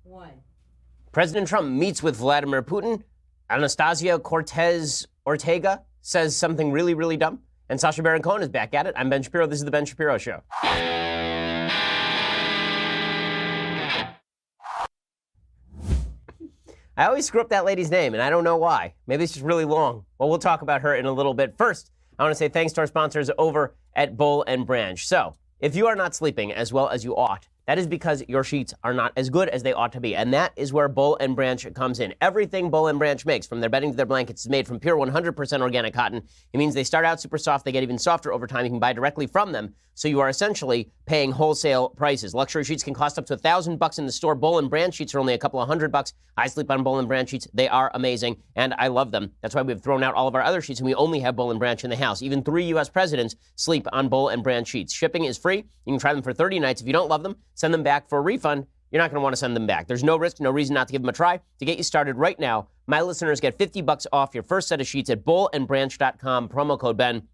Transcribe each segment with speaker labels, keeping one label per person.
Speaker 1: One.
Speaker 2: President Trump meets with Vladimir Putin. Anastasia Cortez Ortega says something really, really dumb. And Sacha Baron Cohen is back at it. I'm Ben Shapiro. This is The Ben Shapiro Show. I always screw up that lady's name, and I don't know why. Maybe it's just really long. Well, we'll talk about her in a little bit. First, I want to say thanks to our sponsors over at Boll & Branch. So, if you are not sleeping as well as you ought, that is because your sheets are not as good as they ought to be. And that is where Boll & Branch comes in. Everything Boll & Branch makes, from their bedding to their blankets, is made from pure 100% organic cotton. It means they start out super soft. They get even softer over time. You can buy directly from them. So you are essentially paying wholesale prices. Luxury sheets can cost up to $1,000 in the store. Boll & Branch sheets are only a couple of $100. I sleep on Boll & Branch sheets. They are amazing, and I love them. That's why we've thrown out all of our other sheets, and we only have Boll & Branch in the house. Even 3 U.S. presidents sleep on Boll & Branch sheets. Shipping is free. You can try them for 30 nights. If you don't love them, send them back for a refund. You're not going to want to send them back. There's no risk, no reason not to give them a try. To get you started right now, my listeners get $50 off your first set of sheets at bollandbranch.com, promo code Ben.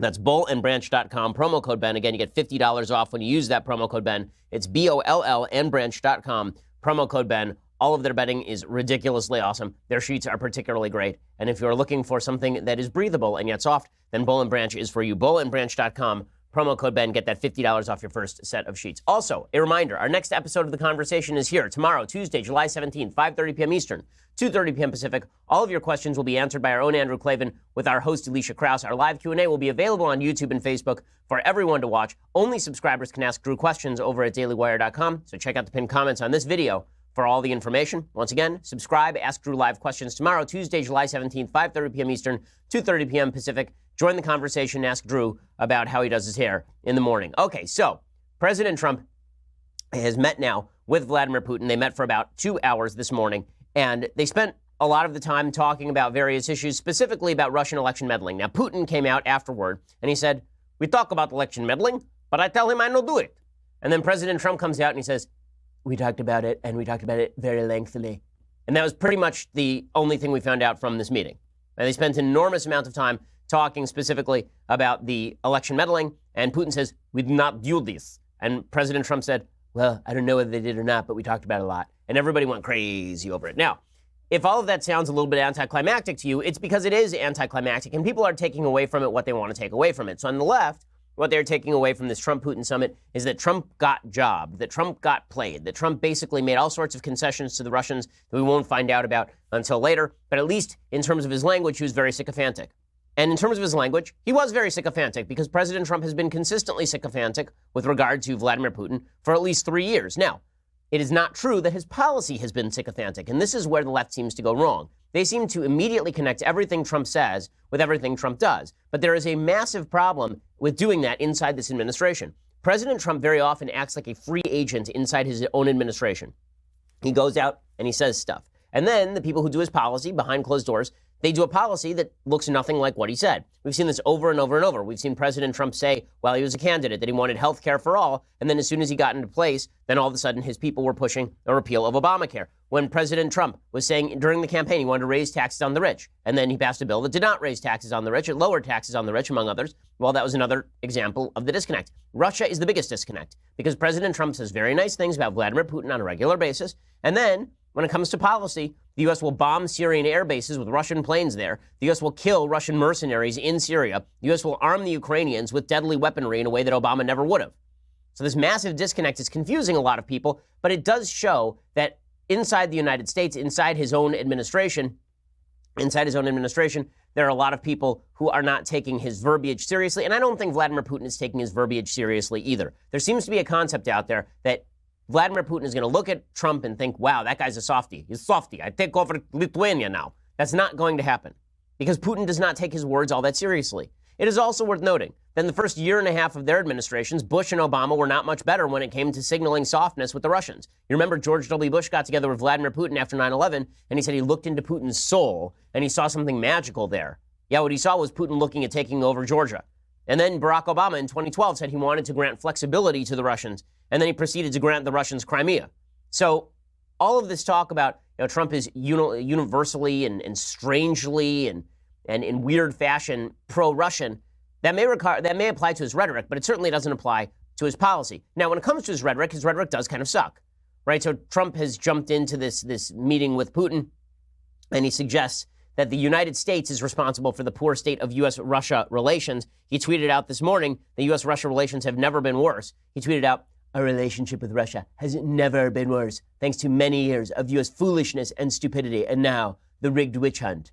Speaker 2: That's bollandbranch.com, promo code Ben. Again, you get $50 off when you use that promo code Ben. It's BOLL and branch.com, promo code Ben. All of their bedding is ridiculously awesome. Their sheets are particularly great. And if you're looking for something that is breathable and yet soft, then Boll & Branch is for you. bollandbranch.com, promo code Ben. Get that $50 off your first set of sheets. Also, a reminder, our next episode of The Conversation is here tomorrow, Tuesday, July 17th, 5:30 p.m. Eastern, 2:30 p.m. Pacific. All of your questions will be answered by our own Andrew Klavan with our host, Alicia Krause. Our live Q&A will be available on YouTube and Facebook for everyone to watch. Only subscribers can ask Drew questions over at dailywire.com, so check out the pinned comments on this video for all the information. Once again, subscribe, Ask Drew live questions tomorrow, Tuesday, July 17th, 5:30 p.m. Eastern, 2:30 p.m. Pacific. Join the conversation, ask Drew about how he does his hair in the morning. Okay, so President Trump has met now with Vladimir Putin. They met for about 2 hours this morning, and they spent a lot of the time talking about various issues, specifically about Russian election meddling. Now, Putin came out afterward, and he said, "We talk about election meddling, but I tell him I don't do it." And then President Trump comes out and he says, "We talked about it, and we talked about it very lengthily." And that was pretty much the only thing we found out from this meeting. And they spent an enormous amount of time talking specifically about the election meddling, and Putin says, "We did not do this." And President Trump said, "Well, I don't know whether they did or not, but we talked about it a lot." And everybody went crazy over it. Now, if all of that sounds a little bit anticlimactic to you, it's because it is anticlimactic, and people are taking away from it what they want to take away from it. So on the left, what they're taking away from this Trump-Putin summit is that Trump got jobbed, that Trump got played, that Trump basically made all sorts of concessions to the Russians that we won't find out about until later. But at least in terms of his language, he was very sycophantic. And in terms of his language, he was very sycophantic because President Trump has been consistently sycophantic with regard to Vladimir Putin for at least 3 years. Now, it is not true that his policy has been sycophantic, and this is where the left seems to go wrong. They seem to immediately connect everything Trump says with everything Trump does. But there is a massive problem with doing that inside this administration. President Trump very often acts like a free agent inside his own administration. He goes out and he says stuff. And then the people who do his policy behind closed doors, they do a policy that looks nothing like what he said. We've seen this over and over and over. We've seen President Trump say while he was a candidate that he wanted health care for all, and then as soon as he got into place, then all of a sudden his people were pushing a repeal of Obamacare. When President Trump was saying during the campaign he wanted to raise taxes on the rich, and then he passed a bill that did not raise taxes on the rich, it lowered taxes on the rich, among others, well, that was another example of the disconnect. Russia is the biggest disconnect, because President Trump says very nice things about Vladimir Putin on a regular basis, and then when it comes to policy, the U.S. will bomb Syrian air bases with Russian planes there. The U.S. will kill Russian mercenaries in Syria. The U.S. will arm the Ukrainians with deadly weaponry in a way that Obama never would have. So this massive disconnect is confusing a lot of people, but it does show that inside the United States, inside his own administration, there are a lot of people who are not taking his verbiage seriously. And I don't think Vladimir Putin is taking his verbiage seriously either. There seems to be a concept out there that Vladimir Putin is going to look at Trump and think, wow, that guy's a softie. He's a softie. I take over Lithuania now. That's not going to happen because Putin does not take his words all that seriously. It is also worth noting that in the first year and a half of their administrations, Bush and Obama were not much better when it came to signaling softness with the Russians. You remember George W. Bush got together with Vladimir Putin after 9/11, and he said he looked into Putin's soul, and he saw something magical there. Yeah, what he saw was Putin looking at taking over Georgia. And then Barack Obama in 2012 said he wanted to grant flexibility to the Russians, and then he proceeded to grant the Russians Crimea. So all of this talk about Trump is universally and strangely and in weird fashion pro-Russian, that may apply to his rhetoric, but it certainly doesn't apply to his policy. Now, when it comes to his rhetoric does kind of suck. right? So Trump has jumped into this meeting with Putin, and he suggests that the United States is responsible for the poor state of U.S.-Russia relations. He tweeted out this morning that U.S.-Russia relations have never been worse. He tweeted out, "Our relationship with Russia has never been worse, thanks to many years of U.S. foolishness and stupidity, and now the rigged witch hunt."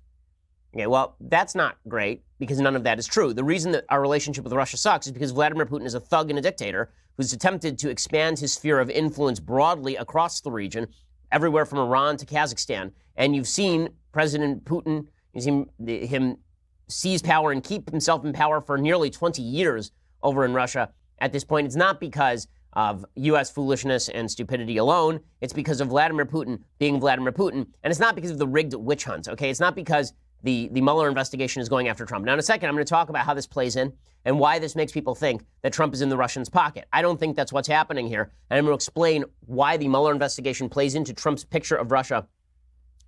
Speaker 2: Okay, well, that's not great, because none of that is true. The reason that our relationship with Russia sucks is because Vladimir Putin is a thug and a dictator who's attempted to expand his sphere of influence broadly across the region, everywhere from Iran to Kazakhstan. And you've seen President Putin, you've seen him seize power and keep himself in power for nearly 20 years over in Russia. At this point, it's not because of U.S. foolishness and stupidity alone. It's because of Vladimir Putin being Vladimir Putin. And it's not because of the rigged witch hunt, okay? It's not because the Mueller investigation is going after Trump. Now, in a second, I'm going to talk about how this plays in and why this makes people think that Trump is in the Russians' pocket. I don't think that's what's happening here. And I'm going to explain why the Mueller investigation plays into Trump's picture of Russia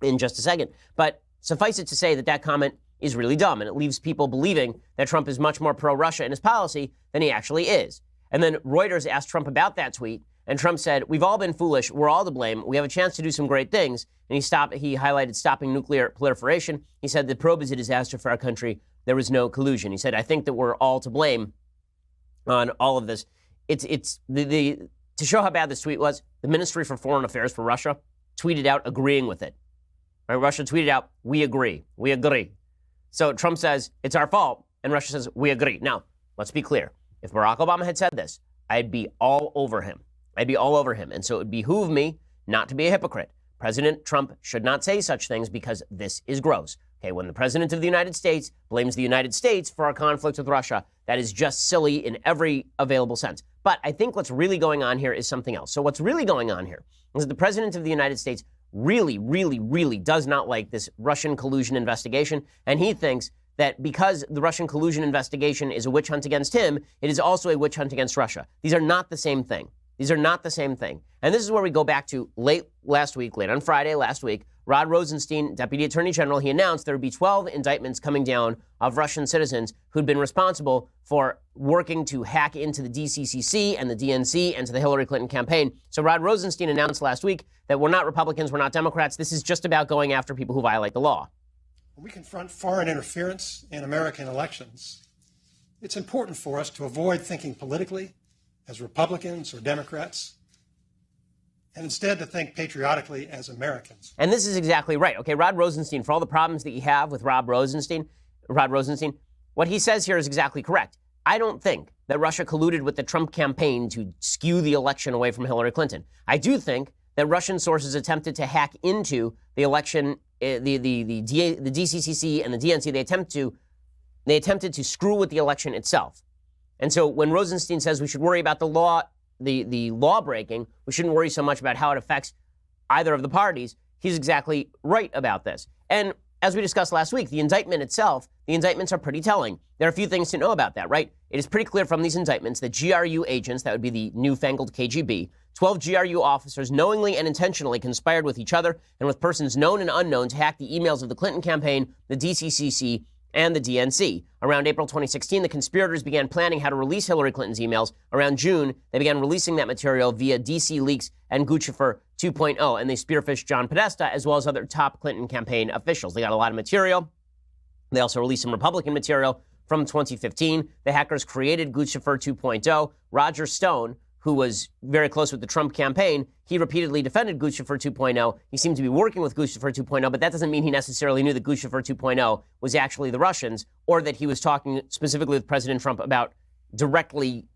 Speaker 2: in just a second. But suffice it to say that that comment is really dumb, and it leaves people believing that Trump is much more pro-Russia in his policy than he actually is. And then Reuters asked Trump about that tweet, and Trump said, "We've all been foolish. We're all to blame. We have a chance to do some great things." And he highlighted stopping nuclear proliferation. He said, "The probe is a disaster for our country. There was no collusion." He said, "I think that we're all to blame on all of this." To show how bad this tweet was, the Ministry for Foreign Affairs for Russia tweeted out agreeing with it. Right? Russia tweeted out, "We agree. We agree." So Trump says, "It's our fault." And Russia says, "We agree." Now, let's be clear. If Barack Obama had said this, I'd be all over him. I'd be all over him. And so it would behoove me not to be a hypocrite. President Trump should not say such things because this is gross. Okay, when the President of the United States blames the United States for our conflict with Russia, that is just silly in every available sense. But I think what's really going on here is something else. So what's really going on here is that the President of the United States really, really, really does not like this Russian collusion investigation. And he thinks that because the Russian collusion investigation is a witch hunt against him, it is also a witch hunt against Russia. These are not the same thing. These are not the same thing. And this is where we go back to late on Friday last week, Rod Rosenstein, Deputy Attorney General, he announced there would be 12 indictments coming down of Russian citizens who'd been responsible for working to hack into the DCCC and the DNC and to the Hillary Clinton campaign. So Rod Rosenstein announced last week that we're not Republicans, we're not Democrats. This is just about going after people who violate the law.
Speaker 1: When we confront foreign interference in American elections, it's important for us to avoid thinking politically as Republicans or Democrats, and instead to think patriotically as Americans.
Speaker 2: And this is exactly right. Okay, Rod Rosenstein, for all the problems that you have with Rod Rosenstein, what he says here is exactly correct. I don't think that Russia colluded with the Trump campaign to skew the election away from Hillary Clinton. I do think that Russian sources attempted to hack into the election, the DCCC and the DNC. They attempted to screw with the election itself. And so when Rosenstein says we should worry about the law, the law breaking, we shouldn't worry so much about how it affects either of the parties, he's exactly right about this. And as we discussed last week, the indictment itself, the indictments are pretty telling. There are a few things to know about that, right? It is pretty clear from these indictments that GRU agents, that would be the newfangled KGB, 12 GRU officers knowingly and intentionally conspired with each other and with persons known and unknown to hack the emails of the Clinton campaign, the DCCC, and the DNC. Around April 2016, the conspirators began planning how to release Hillary Clinton's emails. Around June, they began releasing that material via DC Leaks and Guccifer 2.0, and they spearphished John Podesta as well as other top Clinton campaign officials. They got a lot of material. They also released some Republican material from 2015. The hackers created Guccifer 2.0. Roger Stone, who was very close with the Trump campaign, he repeatedly defended Guccifer 2.0. He seemed to be working with Guccifer 2.0, but that doesn't mean he necessarily knew that Guccifer 2.0 was actually the Russians, or that he was talking specifically with President Trump about directly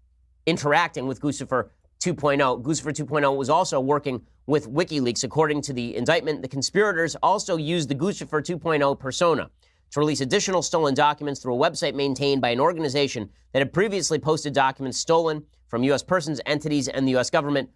Speaker 2: interacting with Guccifer 2.0. Guccifer 2.0 was also working with WikiLeaks. According to the indictment, the conspirators also used the Guccifer 2.0 persona to release additional stolen documents through a website maintained by an organization that had previously posted documents stolen from U.S. persons, entities, and the U.S. government.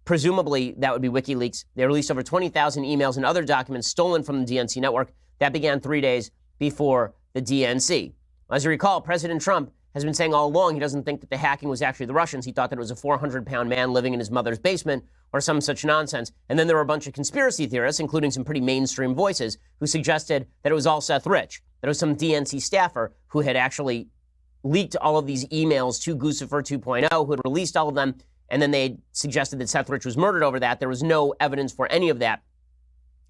Speaker 2: Presumably, that would be WikiLeaks. They released over 20,000 emails and other documents stolen from the DNC network. That began 3 days before the DNC. As you recall, President Trump has been saying all along he doesn't think that the hacking was actually the Russians. He thought that it was a 400-pound man living in his mother's basement or some such nonsense. And then there were a bunch of conspiracy theorists, including some pretty mainstream voices, who suggested that it was all Seth Rich, that it was some DNC staffer who had actually leaked all of these emails to Guccifer 2.0, who had released all of them and then they suggested that Seth Rich was murdered over that. There was no evidence for any of that,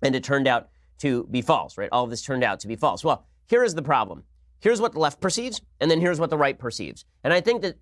Speaker 2: and it turned out to be false, right? All of this turned out to be false. Well, here is the problem. Here's what the left perceives, and then here's what the right perceives. And I think that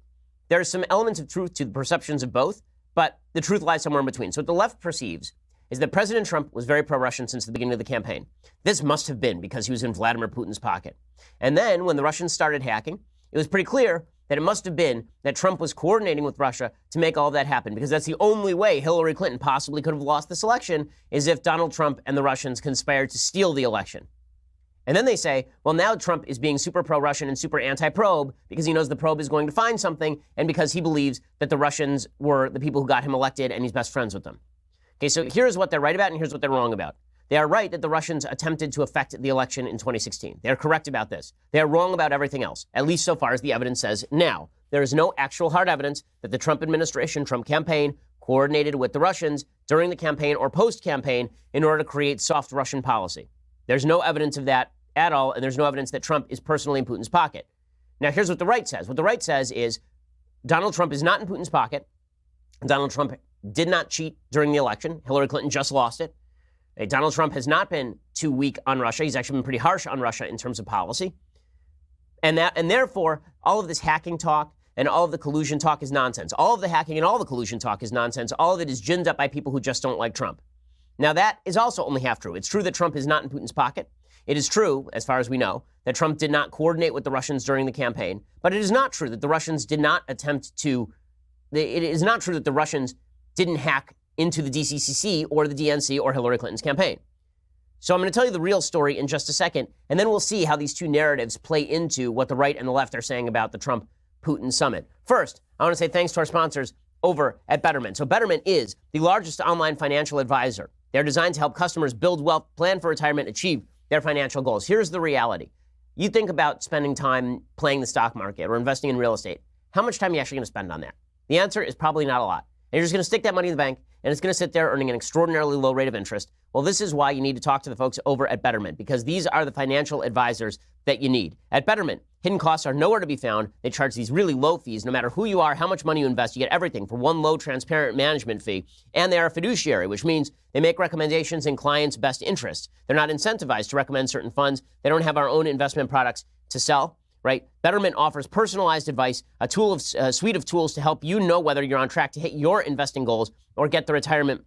Speaker 2: there's some elements of truth to the perceptions of both, but the truth lies somewhere in between. So what the left perceives is that President Trump was very pro-Russian since the beginning of the campaign. This must have been because he was in Vladimir Putin's pocket. And then when the Russians started hacking, it was pretty clear that it must have been that Trump was coordinating with Russia to make all of that happen, because that's the only way Hillary Clinton possibly could have lost this election, is if Donald Trump and the Russians conspired to steal the election. And then they say, well, now Trump is being super pro-Russian and super anti-probe because he knows the probe is going to find something, and because he believes that the Russians were the people who got him elected and he's best friends with them. Okay, so here's what they're right about and here's what they're wrong about. They are right that the Russians attempted to affect the election in 2016. They are correct about this. They are wrong about everything else, at least so far as the evidence says now. There is no actual hard evidence that the Trump administration, Trump campaign, coordinated with the Russians during the campaign or post-campaign in order to create soft Russian policy. There's no evidence of that at all, and there's no evidence that Trump is personally in Putin's pocket. Now, here's what the right says. What the right says is Donald Trump is not in Putin's pocket. Donald Trump did not cheat during the election. Hillary Clinton just lost it. Donald Trump has not been too weak on Russia. He's actually been pretty harsh on Russia in terms of policy. And therefore, all of this hacking talk and all of the collusion talk is nonsense. All of the hacking and all the collusion talk is nonsense. All of it is ginned up by people who just don't like Trump. Now, that is also only half true. It's true that Trump is not in Putin's pocket. It is true, as far as we know, that Trump did not coordinate with the Russians during the campaign. But it is not true that the Russians did not attempt to, it is not true that the Russians didn't hack into the DCCC or the DNC or Hillary Clinton's campaign. So I'm going to tell you the real story in just a second, and then we'll see how these two narratives play into what the right and the left are saying about the Trump-Putin summit. First, I want to say thanks to our sponsors over at Betterment. So Betterment is the largest online financial advisor. They're designed to help customers build wealth, plan for retirement, achieve their financial goals. Here's the reality. You think about spending time playing the stock market or investing in real estate. How much time are you actually going to spend on that? The answer is probably not a lot. And you're just going to stick that money in the bank, and it's going to sit there earning an extraordinarily low rate of interest. Well, this is why you need to talk to the folks over at Betterment, because these are the financial advisors that you need. At Betterment, hidden costs are nowhere to be found. They charge these really low fees. No matter who you are, how much money you invest, you get everything for one low, transparent management fee. And they are a fiduciary, which means they make recommendations in clients' best interests. They're not incentivized to recommend certain funds. They don't have our own investment products to sell. Right? Betterment offers personalized advice, a suite of tools to help you know whether you're on track to hit your investing goals or get the retirement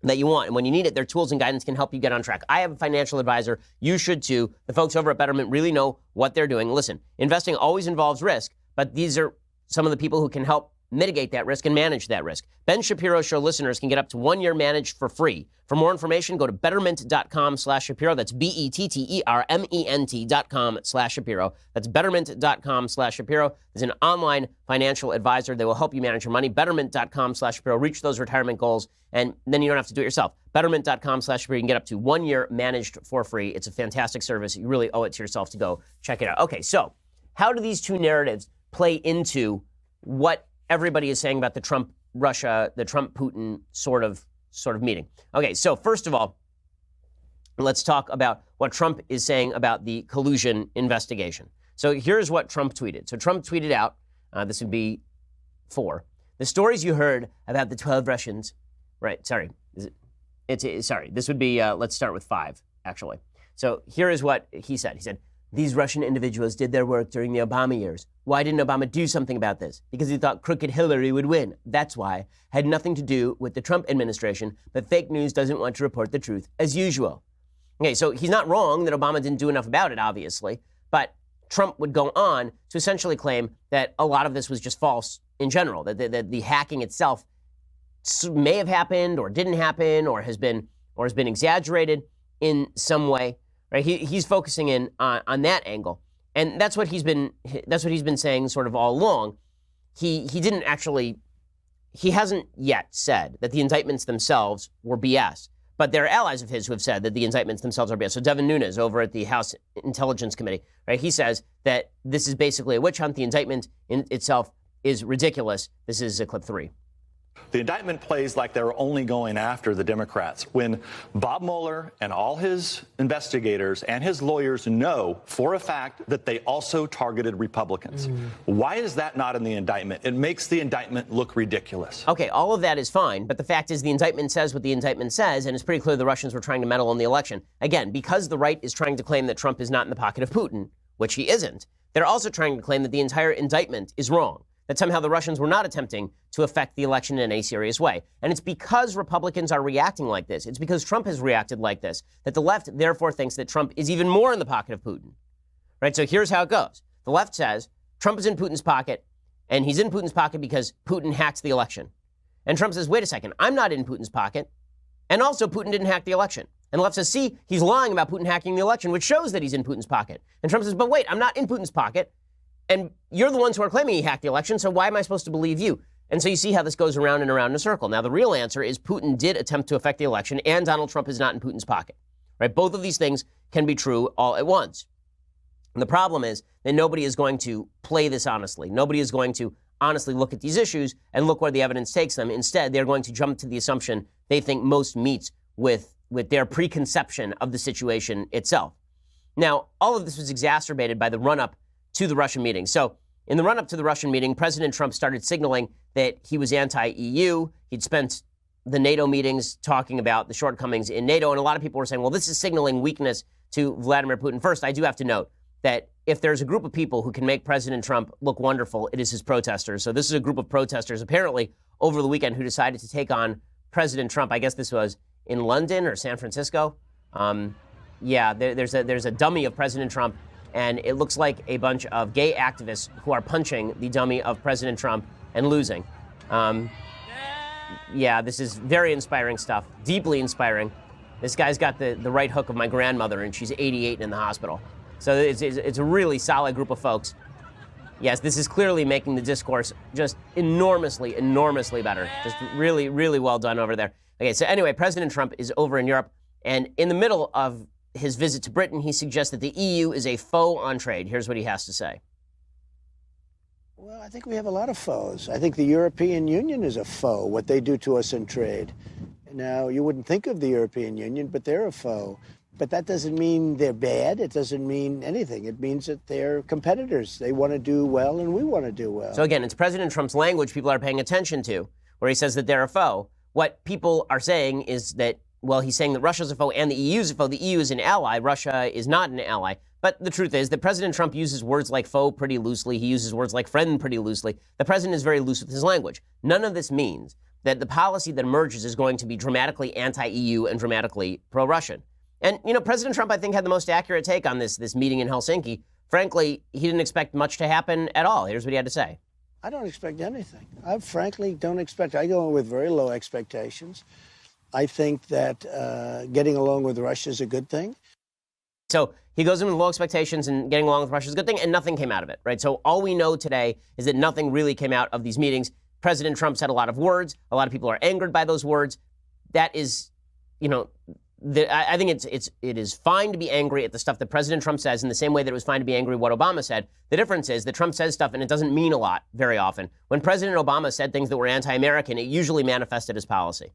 Speaker 2: that you want. And when you need it, their tools and guidance can help you get on track. I have a financial advisor. You should too. The folks over at Betterment really know what they're doing. Listen, investing always involves risk, but these are some of the people who can help mitigate that risk and manage that risk. Ben Shapiro Show listeners can get up to 1 year managed for free. For more information, go to betterment.com/Shapiro. That's BETTERMENT.com/Shapiro. That's betterment.com/Shapiro. There's an online financial advisor that will help you manage your money. Betterment.com/Shapiro. Reach those retirement goals, and then you don't have to do it yourself. Betterment.com/Shapiro. You can get up to 1 year managed for free. It's a fantastic service. You really owe it to yourself to go check it out. Okay, so how do these two narratives play into what everybody is saying about the Trump-Russia, the Trump-Putin sort of meeting? Okay, so first of all, let's talk about what Trump is saying about the collusion investigation. So here's what Trump tweeted. So Trump tweeted out, this would be 4, the stories you heard about the 12 Russians, right, sorry, this would be, let's start with 5, actually. So here is what he said. He said, these Russian individuals did their work during the Obama years. Why didn't Obama do something about this? Because he thought crooked Hillary would win. That's why. Had nothing to do with the Trump administration, but fake news doesn't want to report the truth, as usual. Okay, so he's not wrong that Obama didn't do enough about it, obviously, but Trump would go on to essentially claim that a lot of this was just false in general, that the hacking itself may have happened or didn't happen or has been exaggerated in some way. Right? He's focusing in on that angle, and that's what he's been saying sort of all along. He hasn't yet said that the indictments themselves were BS, but there are allies of his who have said that the indictments themselves are BS. So Devin Nunes over at the House Intelligence Committee, right? He says that this is basically a witch hunt. The indictment in itself is ridiculous. This is clip 3.
Speaker 3: The indictment plays like they're only going after the Democrats when Bob Mueller and all his investigators and his lawyers know for a fact that they also targeted Republicans. Why is that not in the indictment? It makes the indictment look ridiculous.
Speaker 2: Okay, all of that is fine, but the fact is the indictment says what the indictment says, and it's pretty clear the Russians were trying to meddle in the election. Again, because the right is trying to claim that Trump is not in the pocket of Putin, which he isn't, they're also trying to claim that the entire indictment is wrong, that somehow the Russians were not attempting to affect the election in any serious way. And it's because Republicans are reacting like this, it's because Trump has reacted like this, that the left therefore thinks that Trump is even more in the pocket of Putin. Right? So here's how it goes. The left says Trump is in Putin's pocket, and he's in Putin's pocket because Putin hacked the election. And Trump says, wait a second, I'm not in Putin's pocket, and also Putin didn't hack the election. And the left says, see, he's lying about Putin hacking the election, which shows that he's in Putin's pocket. And Trump says, but wait, I'm not in Putin's pocket. And you're the ones who are claiming he hacked the election, so why am I supposed to believe you? And so you see how this goes around and around in a circle. Now, the real answer is Putin did attempt to affect the election, and Donald Trump is not in Putin's pocket. Right? Both of these things can be true all at once. And the problem is that nobody is going to play this honestly. Nobody is going to honestly look at these issues and look where the evidence takes them. Instead, they're going to jump to the assumption they think most meets with their preconception of the situation itself. Now, all of this was exacerbated by the run-up to the Russian meeting. So in the run-up to the Russian meeting, President Trump started signaling that he was anti-EU. He'd spent the NATO meetings talking about the shortcomings in NATO. And a lot of people were saying, well, this is signaling weakness to Vladimir Putin. First, I do have to note that if there's a group of people who can make President Trump look wonderful, it is his protesters. So this is a group of protesters, apparently, over the weekend who decided to take on President Trump. I guess this was in London or San Francisco. There's a dummy of President Trump, and it looks like a bunch of gay activists who are punching the dummy of President Trump and losing. This is very inspiring stuff, deeply inspiring. This guy's got the right hook of my grandmother, and she's 88 and in the hospital. So it's a really solid group of folks. Yes, this is clearly making the discourse just enormously better. Just really, really well done over there. Okay, so anyway, President Trump is over in Europe, and in the middle of his visit to Britain, he suggests that the EU is a foe on trade. Here's what he has to say.
Speaker 4: Well, I think we have a lot of foes. I think the European Union is a foe, what they do to us in trade. Now, you wouldn't think of the European Union, but they're a foe. But that doesn't mean they're bad. It doesn't mean anything. It means that they're competitors. They want to do well, and we want to do well.
Speaker 2: So again, it's President Trump's language people are paying attention to, where he says that they're a foe. What people are saying is that, well, he's saying that Russia's a foe and the EU's a foe. The EU is an ally. Russia is not an ally. But the truth is that President Trump uses words like foe pretty loosely. He uses words like friend pretty loosely. The president is very loose with his language. None of this means that the policy that emerges is going to be dramatically anti-EU and dramatically pro-Russian. And, President Trump, I think, had the most accurate take on this meeting in Helsinki. Frankly, he didn't expect much to happen at all. Here's what he had to say.
Speaker 4: I don't expect anything. I frankly don't expect. I go in with very low expectations. I think that getting along with Russia is a good thing.
Speaker 2: So he goes in with low expectations and getting along with Russia is a good thing, and nothing came out of it, right? So all we know today is that nothing really came out of these meetings. President Trump said a lot of words. A lot of people are angered by those words. That is, I think it is fine to be angry at the stuff that President Trump says in the same way that it was fine to be angry at what Obama said. The difference is that Trump says stuff and it doesn't mean a lot very often. When President Obama said things that were anti-American, it usually manifested as policy.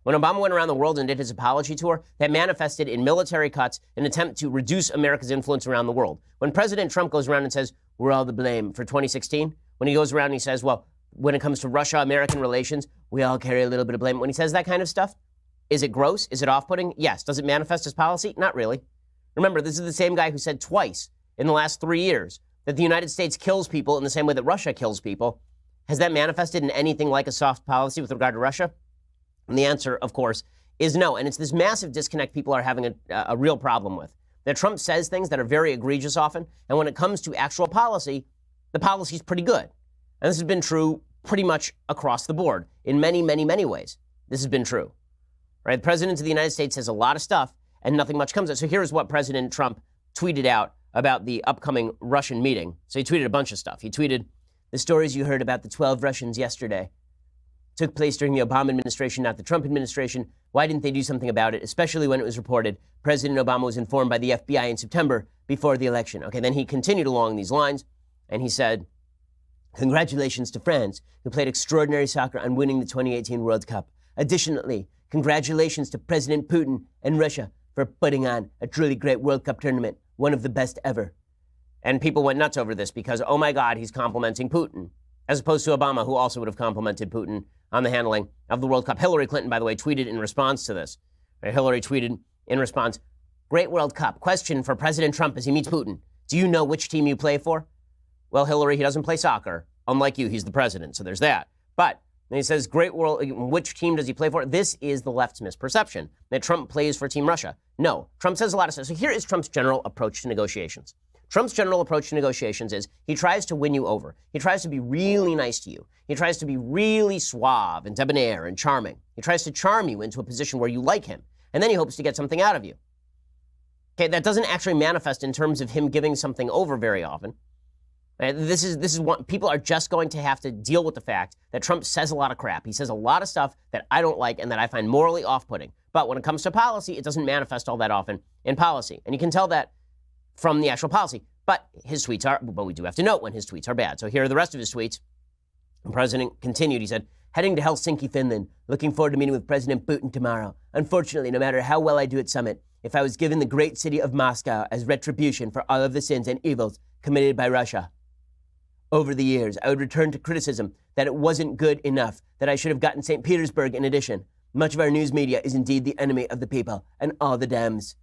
Speaker 2: When Obama went around the world and did his apology tour, that manifested in military cuts, an attempt to reduce America's influence around the world. When President Trump goes around and says, we're all to blame for 2016, when he goes around and he says, well, when it comes to Russia-American relations, we all carry a little bit of blame. When he says that kind of stuff, is it gross? Is it off-putting? Yes. Does it manifest as policy? Not really. Remember, this is the same guy who said twice in the last 3 years that the United States kills people in the same way that Russia kills people. Has that manifested in anything like a soft policy with regard to Russia? And the answer, of course, is no. And it's this massive disconnect people are having a real problem with. That Trump says things that are very egregious often, and when it comes to actual policy, the policy's pretty good. And this has been true pretty much across the board in many, many, many ways. This has been true. Right? The President of the United States says a lot of stuff, and nothing much comes of it. So here's what President Trump tweeted out about the upcoming Russian meeting. So he tweeted a bunch of stuff. He tweeted, the stories you heard about the 12 Russians yesterday took place during the Obama administration, not the Trump administration. Why didn't they do something about it, especially when it was reported President Obama was informed by the FBI in September before the election? Okay, then he continued along these lines, and he said, Congratulations to France, who played extraordinary soccer on winning the 2018 World Cup. Additionally, congratulations to President Putin and Russia for putting on a truly great World Cup tournament, one of the best ever. And people went nuts over this because, oh my God, he's complimenting Putin, as opposed to Obama, who also would have complimented Putin on the handling of the World Cup. Hillary Clinton, by the way, tweeted in response to this. Hillary tweeted in response, "Great World Cup. Question for President Trump as he meets Putin. Do you know which team you play for?" Well, Hillary, he doesn't play soccer. Unlike you, he's the president, so there's that. But when he says, great world, which team does he play for? This is the left's misperception, that Trump plays for Team Russia. No, Trump says a lot of stuff. So here is Trump's general approach to negotiations. Trump's general approach to negotiations is he tries to win you over. He tries to be really nice to you. He tries to be really suave and debonair and charming. He tries to charm you into a position where you like him. And then he hopes to get something out of you. Okay, that doesn't actually manifest in terms of him giving something over very often. This is what people are just going to have to deal with the fact that Trump says a lot of crap. He says a lot of stuff that I don't like and that I find morally off-putting. But when it comes to policy, it doesn't manifest all that often in policy. And you can tell that from the actual policy. But his tweets are, but we do have to note when his tweets are bad. So here are the rest of his tweets. The president continued. He said, heading to Helsinki, Finland. Looking forward to meeting with President Putin tomorrow. Unfortunately, no matter how well I do at summit, if I was given the great city of Moscow as retribution for all of the sins and evils committed by Russia over the years, I would return to criticism that it wasn't good enough, that I should have gotten St. Petersburg in addition. Much of our news media is indeed the enemy of the people, and all the Dems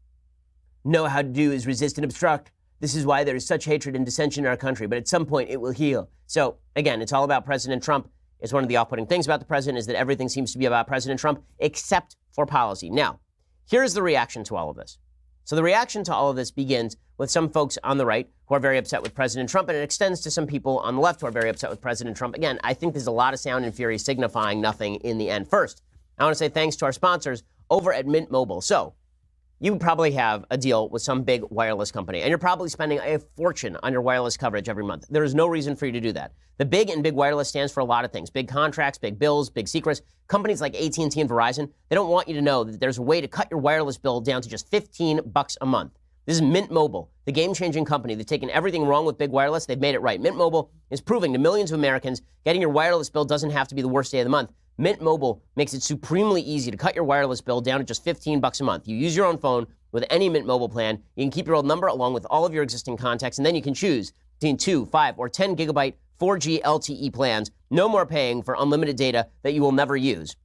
Speaker 2: know how to do is resist and obstruct. This is why there is such hatred and dissension in our country, but at some point it will heal. So, again, it's all about President Trump. It's one of the off-putting things about the president is that everything seems to be about President Trump, except for policy. Now, here's the reaction to all of this. So the reaction to all of this begins with some folks on the right who are very upset with President Trump, and it extends to some people on the left who are very upset with President Trump. Again, I think there's a lot of sound and fury signifying nothing in the end. First, I want to say thanks to our sponsors over at Mint Mobile. So you probably have a deal with some big wireless company, and you're probably spending a fortune on your wireless coverage every month. There is no reason for you to do that. The big and big wireless stands for a lot of things. Big contracts, big bills, big secrets. Companies like AT&T and Verizon, they don't want you to know that there's a way to cut your wireless bill down to just $15 a month. This is Mint Mobile, the game-changing company that's taken everything wrong with big wireless. They've made it right. Mint Mobile is proving to millions of Americans getting your wireless bill doesn't have to be the worst day of the month. Mint Mobile makes it supremely easy to cut your wireless bill down to just $15 a month. You use your own phone with any Mint Mobile plan. You can keep your old number along with all of your existing contacts, and then you can choose between 2, 5, or 10 gigabyte 4G LTE plans. No more paying for unlimited data that you will never use.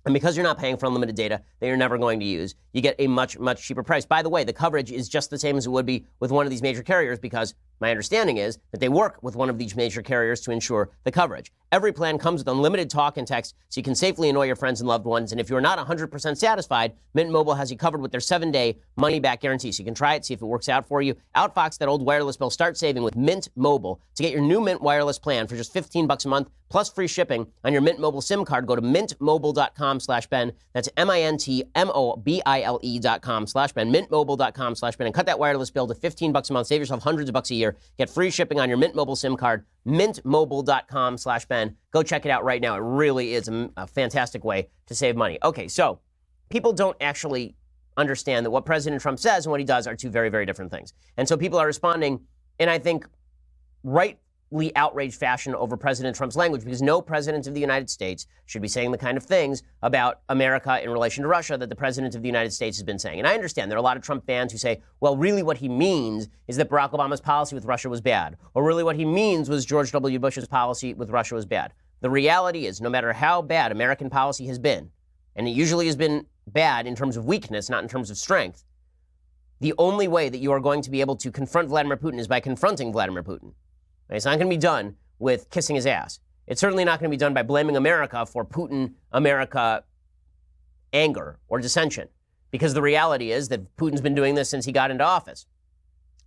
Speaker 2: And because you're not paying for unlimited data that you're never going to use, you get a much, much cheaper price. By the way, the coverage is just the same as it would be with one of these major carriers because my understanding is that they work with one of these major carriers to ensure the coverage. Every plan comes with unlimited talk and text, so you can safely annoy your friends and loved ones. And if you're not 100% satisfied, Mint Mobile has you covered with their 7-day money-back guarantee. So you can try it, see if it works out for you. Outfox that old wireless bill. Start saving with Mint Mobile. To get your new Mint wireless plan for just $15 a month, plus free shipping on your Mint Mobile SIM card, go to mintmobile.com/Ben. That's mintmobile.com/Ben. Mintmobile.com/Ben. And cut that wireless bill to $15 a month. Save yourself hundreds of bucks a year. Get free shipping on your Mint Mobile SIM card. Mintmobile.com/Ben. Go check it out right now. It really is a fantastic way to save money. Okay, so people don't actually understand that what President Trump says and what he does are two very, very different things. And so people are responding in, I think, rightly outraged fashion over President Trump's language because no president of the United States should be saying the kind of things about America in relation to Russia that the president of the United States has been saying. And I understand there are a lot of Trump fans who say, well, really what he means is that Barack Obama's policy with Russia was bad. Or really what he means was George W. Bush's policy with Russia was bad. The reality is no matter how bad American policy has been, and it usually has been bad in terms of weakness, not in terms of strength, the only way that you are going to be able to confront Vladimir Putin is by confronting Vladimir Putin. It's not going to be done with kissing his ass. It's certainly not going to be done by blaming America for Putin-America anger or dissension, because the reality is that Putin's been doing this since he got into office.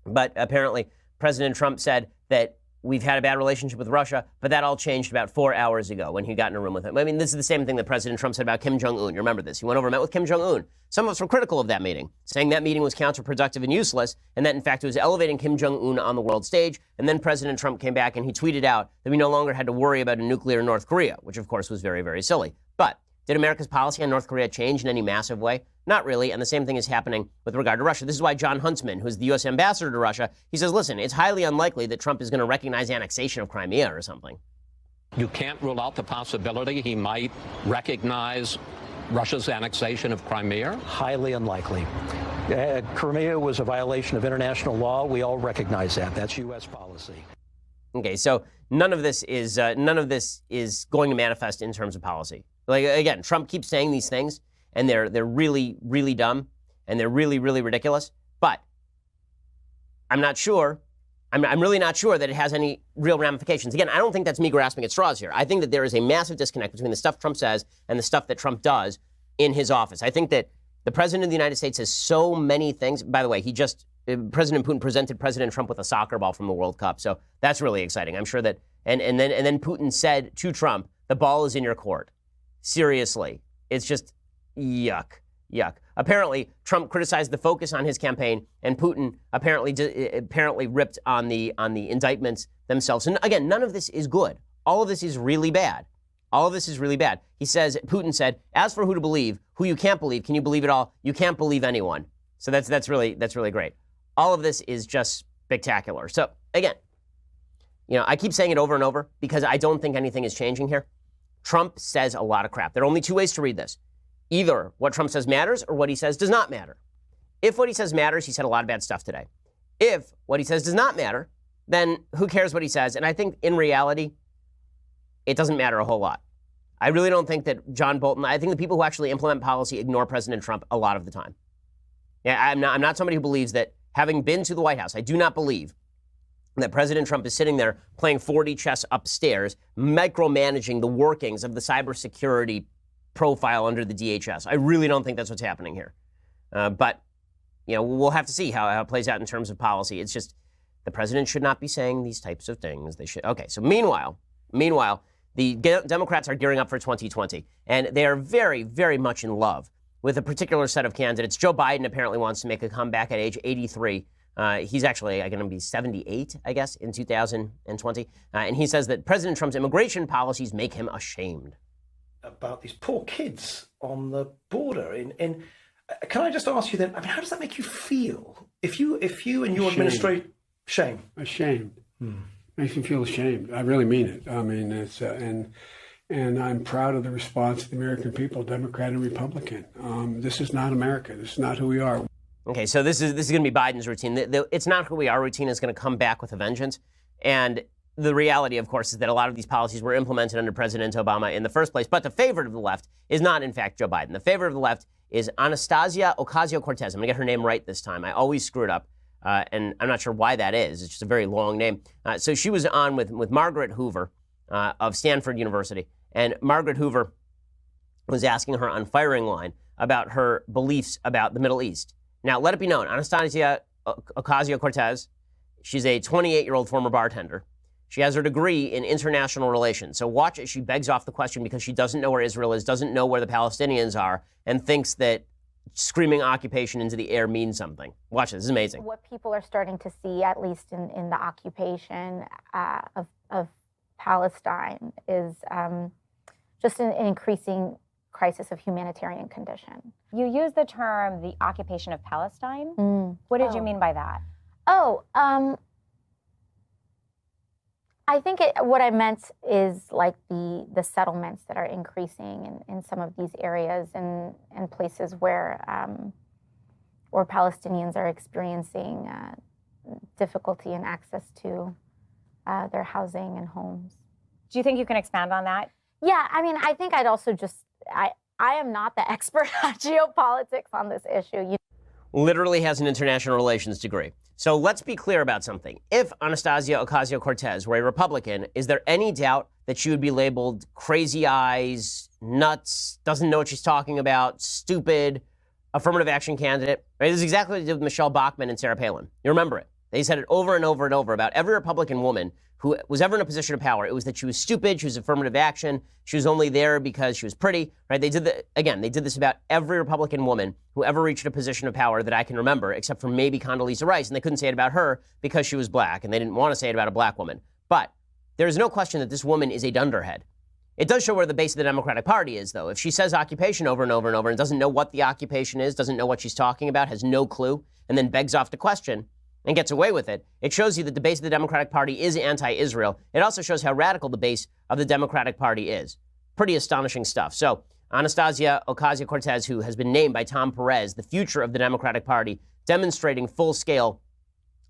Speaker 2: But apparently, President Trump said that we've had a bad relationship with Russia, but that all changed about 4 hours ago when he got in a room with him. I mean, this is the same thing that President Trump said about Kim Jong-un. You remember this. He went over and met with Kim Jong-un. Some of us were critical of that meeting, saying that meeting was counterproductive and useless, and that, in fact, it was elevating Kim Jong-un on the world stage. And then President Trump came back and he tweeted out that we no longer had to worry about a nuclear North Korea, which, of course, was very, very silly. But Did America's policy on North Korea change in any massive way? Not really, and the same thing is happening with regard to Russia. This is why John Huntsman, who's the U.S. ambassador to Russia, he says, listen, it's highly unlikely that Trump is going to recognize annexation of Crimea or something.
Speaker 5: You can't rule out the possibility he might recognize Russia's annexation of Crimea?
Speaker 6: Highly unlikely. Crimea was a violation of international law. We all recognize that. That's U.S. policy.
Speaker 2: Okay, so none of this is going to manifest in terms of policy. Like, again, Trump keeps saying these things, and they're really, really dumb, and they're really, really ridiculous. But I'm not sure. I'm really not sure that it has any real ramifications. Again, I don't think that's me grasping at straws here. I think that there is a massive disconnect between the stuff Trump says and the stuff that Trump does in his office. I think that the president of the United States has so many things. By the way, President Putin presented President Trump with a soccer ball from the World Cup. So that's really exciting. I'm sure that, and then Putin said to Trump, the ball is in your court. Seriously. It's just yuck. Apparently, Trump criticized the focus on his campaign, and Putin apparently ripped on the indictments themselves. And again, none of this is good. All of this is really bad. He says, Putin said, as for who to believe, who you can't believe, can you believe it all? You can't believe anyone. So that's really great. All of this is just spectacular. So again, I keep saying it over and over because I don't think anything is changing here. Trump says a lot of crap. There are only two ways to read this. Either what Trump says matters or what he says does not matter. If what he says matters, he said a lot of bad stuff today. If what he says does not matter, then who cares what he says? And I think in reality, it doesn't matter a whole lot. I really don't think that John Bolton, I think the people who actually implement policy ignore President Trump a lot of the time. Yeah, I'm not somebody who believes that, having been to the White House, I do not believe that President Trump is sitting there playing 4D chess upstairs, micromanaging the workings of the cybersecurity profile under the DHS. I really don't think that's what's happening here. But we'll have to see how it plays out in terms of policy. It's just the president should not be saying these types of things. They should. Okay, so meanwhile, the Democrats are gearing up for 2020, and they are very, very much in love with a particular set of candidates. Joe Biden apparently wants to make a comeback at age 83. He's actually going to be 78, I guess, in 2020. And he says that President Trump's immigration policies make him ashamed.
Speaker 7: About these poor kids on the border. And can I just ask you then, how does that make you feel? If you and your administration... Shame.
Speaker 8: Ashamed. Makes me feel ashamed. I really mean it. I mean, it's and I'm proud of the response of the American people, Democrat and Republican. This is not America. This is not who we are.
Speaker 2: Okay, so this is going to be Biden's routine. It's not who we are routine is going to come back with a vengeance. And the reality, of course, is that a lot of these policies were implemented under President Obama in the first place. But the favorite of the left is not, in fact, Joe Biden. The favorite of the left is Anastasia Ocasio-Cortez. I'm going to get her name right this time. I always screw it up. And I'm not sure why that is. It's just a very long name. So she was on with Margaret Hoover of Stanford University. And Margaret Hoover was asking her on firing line about her beliefs about the Middle East. Now, let it be known, Anastasia Ocasio-Cortez, she's a 28-year-old former bartender. She has her degree in international relations. So watch as she begs off the question because she doesn't know where Israel is, doesn't know where the Palestinians are, and thinks that screaming occupation into the air means something. Watch this. This is amazing.
Speaker 9: What people are starting to see, at least in the occupation of Palestine, is just an increasing crisis of humanitarian condition.
Speaker 10: You use the term the occupation of Palestine. What did you mean by that?
Speaker 9: I think what I meant is like the settlements that are increasing in some of these areas and places where Palestinians are experiencing difficulty in access to their housing and homes.
Speaker 10: Do you think you can expand on that?
Speaker 9: Yeah, I mean, I think I'd also I am not the expert on geopolitics on this issue.
Speaker 2: Literally has an international relations degree. So let's be clear about something. If Anastasia Ocasio-Cortez were a Republican, is there any doubt that she would be labeled crazy eyes, nuts, doesn't know what she's talking about, stupid, affirmative action candidate? Right? This is exactly what they did with Michelle Bachmann and Sarah Palin. You remember it. They said it over and over and over about every Republican woman who was ever in a position of power. It was that she was stupid, she was affirmative action, she was only there because she was pretty, right? They did this about every Republican woman who ever reached a position of power that I can remember, except for maybe Condoleezza Rice, and they couldn't say it about her because she was black, and they didn't want to say it about a black woman. But there is no question that this woman is a dunderhead. It does show where the base of the Democratic Party is, though. If she says occupation over and over and over and doesn't know what the occupation is, doesn't know what she's talking about, has no clue, and then begs off the question and gets away with it, it shows you that the base of the Democratic Party is anti-Israel. It also shows how radical the base of the Democratic Party is. Pretty astonishing stuff. So Anastasia Ocasio-Cortez, who has been named by Tom Perez the future of the Democratic Party, demonstrating full scale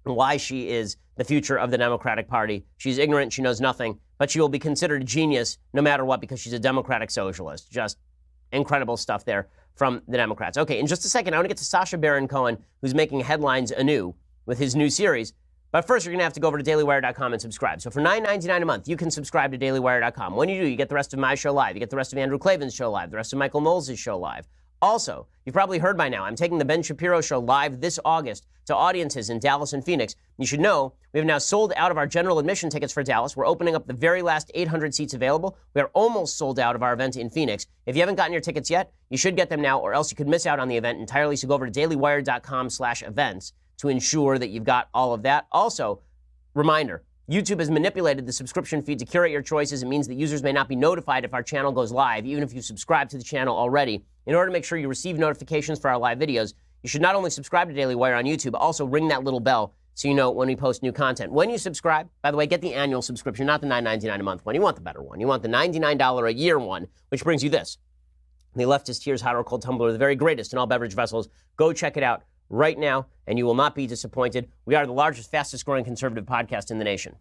Speaker 2: why she is the future of the Democratic Party. She's ignorant, she knows nothing, but she will be considered a genius no matter what because she's a democratic socialist. Just incredible stuff there from the Democrats. Okay, in just a second, I want to get to Sacha Baron Cohen, who's making headlines anew with his new series. But first, you're going to have to go over to dailywire.com and subscribe. So for $9.99 a month, you can subscribe to dailywire.com. When you do, you get the rest of my show live. You get the rest of Andrew Klavan's show live, the rest of Michael Knowles' show live. Also, you've probably heard by now, I'm taking the Ben Shapiro show live this August to audiences in Dallas and Phoenix. You should know we have now sold out of our general admission tickets for Dallas. We're opening up the very last 800 seats available. We are almost sold out of our event in Phoenix. If you haven't gotten your tickets yet, you should get them now, or else you could miss out on the event entirely. So go over to dailywire.com/events to ensure that you've got all of that. Also, reminder, YouTube has manipulated the subscription feed to curate your choices. It means that users may not be notified if our channel goes live, even if you subscribe to the channel already. In order to make sure you receive notifications for our live videos, you should not only subscribe to Daily Wire on YouTube, but also ring that little bell so you know when we post new content. When you subscribe, by the way, get the annual subscription, not the $9.99 a month one. You want the better one. You want the $99 a year one, which brings you this. The Leftist Tears Hot or Cold Tumbler, the very greatest in all beverage vessels. Go check it out right now, and you will not be disappointed. We are the largest, fastest growing conservative podcast in the nation.